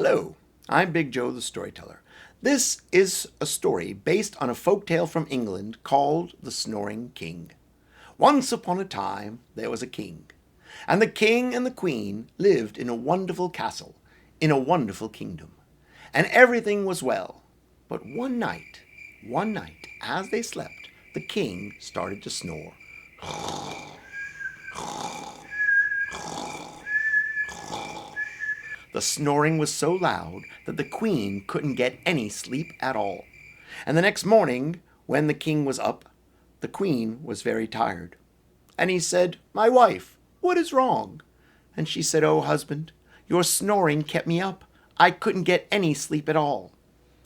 Hello, I'm Big Joe the Storyteller. This is a story based on a folk tale from England called The Snoring King. Once upon a time there was a king, and the king and the queen lived in a wonderful castle, in a wonderful kingdom, and everything was well. But one night, as they slept, the king started to snore. The snoring was so loud that the queen couldn't get any sleep at all. And the next morning, when the king was up, the queen was very tired. And he said, "My wife, what is wrong?" And she said, "Oh, husband, your snoring kept me up. I couldn't get any sleep at all."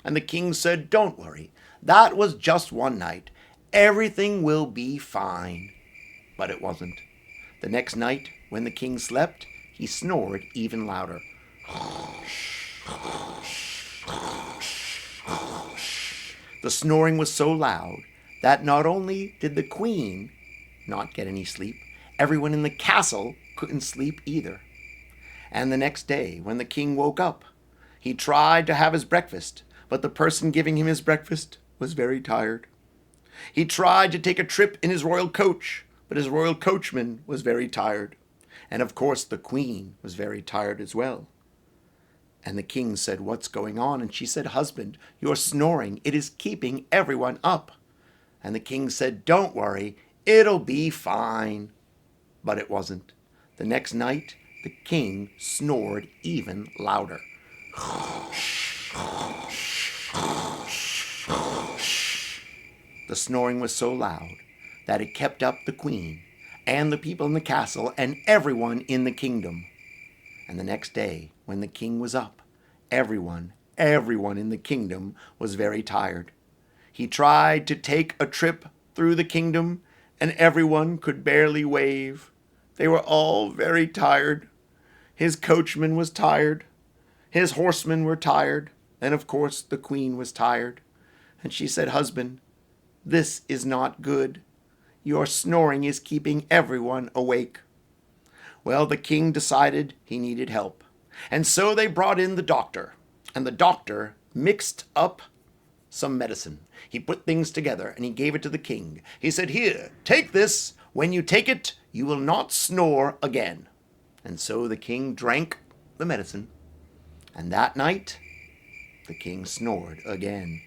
And the king said, "Don't worry. That was just one night. Everything will be fine." But it wasn't. The next night, when the king slept, he snored even louder. The snoring was so loud that not only did the queen not get any sleep, everyone in the castle couldn't sleep either. And the next day, when the king woke up, he tried to have his breakfast, but the person giving him his breakfast was very tired. He tried to take a trip in his royal coach, but his royal coachman was very tired. And of course, the queen was very tired as well. And the king said, "What's going on?" And she said, "Husband, you're snoring. It is keeping everyone up." And the king said, "Don't worry. It'll be fine." But it wasn't. The next night, the king snored even louder. The snoring was so loud that it kept up the queen and the people in the castle and everyone in the kingdom. And the next day, when the king was up, everyone in the kingdom was very tired. He tried to take a trip through the kingdom, and everyone could barely wave. They were all very tired. His coachman was tired. His horsemen were tired. And of course, the queen was tired. And she said, "Husband, this is not good. Your snoring is keeping everyone awake." Well, the king decided he needed help. And so they brought in the doctor. And the doctor mixed up some medicine. He put things together and he gave it to the king. He said, "Here, take this. When you take it, you will not snore again." And so the king drank the medicine. And that night, the king snored again.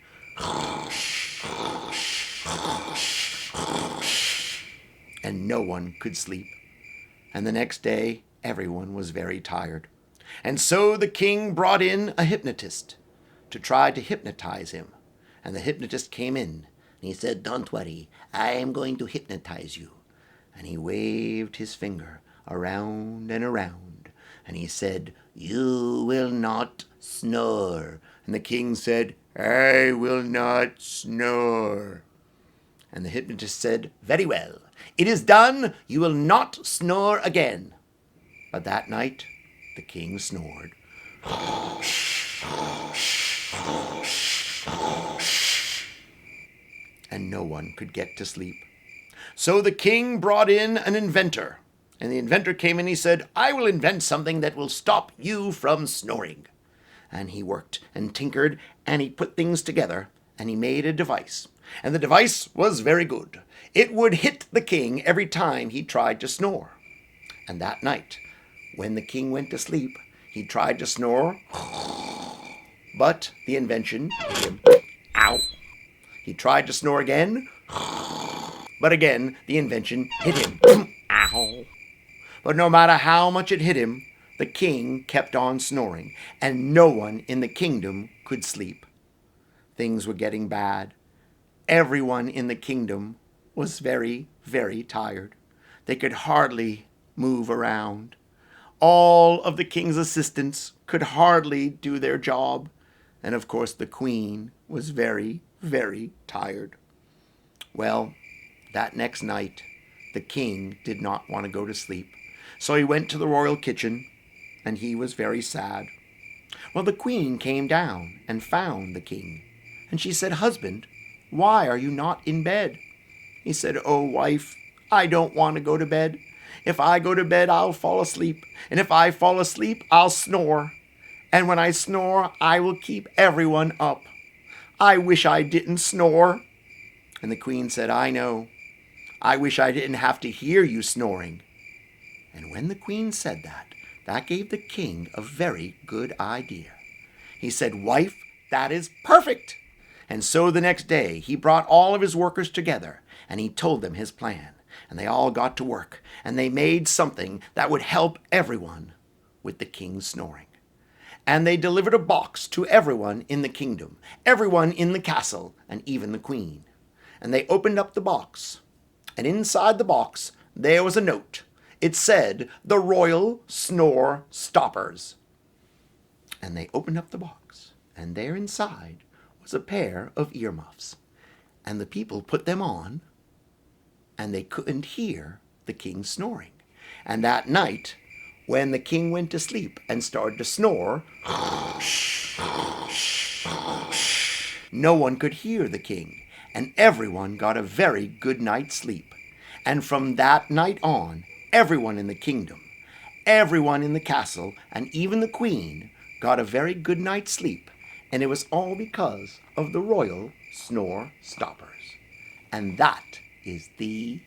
And no one could sleep. And the next day, everyone was very tired. And so the king brought in a hypnotist to try to hypnotize him. And the hypnotist came in, and he said, "Don't worry, I am going to hypnotize you." And he waved his finger around and around, and he said, "You will not snore." And the king said, "I will not snore." And the hypnotist said, "Very well. It is done. You will not snore again." But that night, the king snored. And no one could get to sleep. So the king brought in an inventor. And the inventor came in and he said, "I will invent something that will stop you from snoring." And he worked and tinkered and he put things together and he made a device. And the device was very good. It would hit the king every time he tried to snore. And that night, when the king went to sleep, he tried to snore, but the invention hit him. Ow! He tried to snore again, but again the invention hit him. Ow! But no matter how much it hit him, the king kept on snoring, and no one in the kingdom could sleep. Things were getting bad. Everyone in the kingdom was very, very tired. They could hardly move around. All of the king's assistants could hardly do their job. And of course, the queen was very, very tired. Well, that next night, the king did not want to go to sleep. So he went to the royal kitchen, and he was very sad. Well, the queen came down and found the king. And she said, "Husband, why are you not in bed?" He said, "Oh, wife, I don't want to go to bed. If I go to bed, I'll fall asleep. And if I fall asleep, I'll snore. and when I snore, I will keep everyone up. I wish I didn't snore." And the queen said, "I know. I wish I didn't have to hear you snoring." And when the queen said that, that gave the king a very good idea. He said, "Wife, that is perfect." And so the next day he brought all of his workers together, and he told them his plan. And they all got to work, and they made something that would help everyone with the king's snoring. And they delivered a box to everyone in the kingdom, everyone in the castle, and even the queen. And they opened up the box, and inside the box there was a note. It said, "The Royal Snore Stoppers." And they opened up the box, and there inside was a pair of earmuffs. And the people put them on, and they couldn't hear the king snoring. And that night, when the king went to sleep and started to snore, no one could hear the king, and everyone got a very good night's sleep. And from that night on, everyone in the kingdom, everyone in the castle, and even the queen got a very good night's sleep, and it was all because of the Royal Snore Stoppers. And that is the